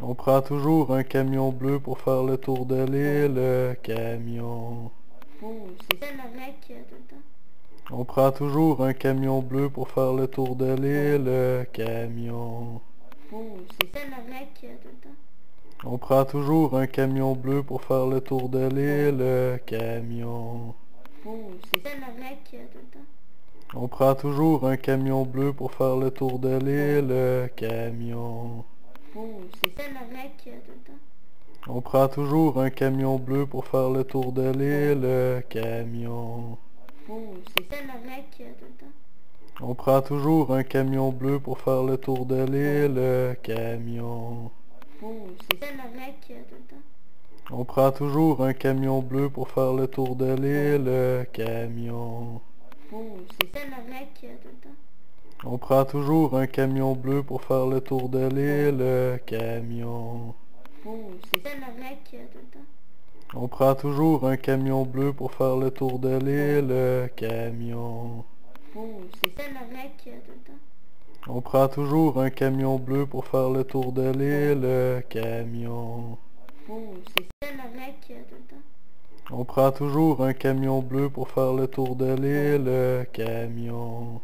On prend toujours un camion bleu pour faire le tour de l'île, camion. On prend toujours un camion bleu pour faire le tour de l'île, camion. On prend toujours un camion bleu pour faire le tour de l'île, camion. On prend toujours un camion bleu pour faire le tour de l'île, camion. On prend toujours un camion bleu pour faire le tour de l'île, camion. On prend toujours un camion bleu pour faire le tour de l'île, camion. On prend toujours un camion bleu pour faire le tour de l'île, camion. On prend toujours un camion bleu pour faire le tour de l'île, camion. On prend toujours un camion bleu pour faire le tour de l'île, camion. On prend toujours un camion bleu pour faire le tour de l'île, camion. On prend toujours un camion bleu pour faire le tour de l'île, camion.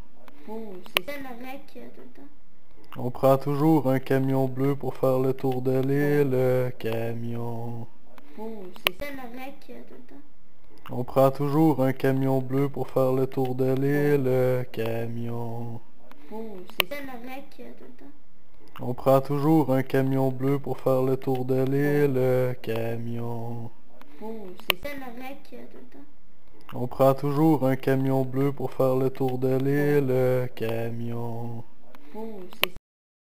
On prend toujours un camion bleu pour faire le tour de l'île, camion. On prend toujours un camion bleu pour faire le tour de l'île, camion. On prend toujours un camion bleu pour faire le tour de l'île, camion. On prend toujours un camion bleu pour faire le tour de l'île, camion.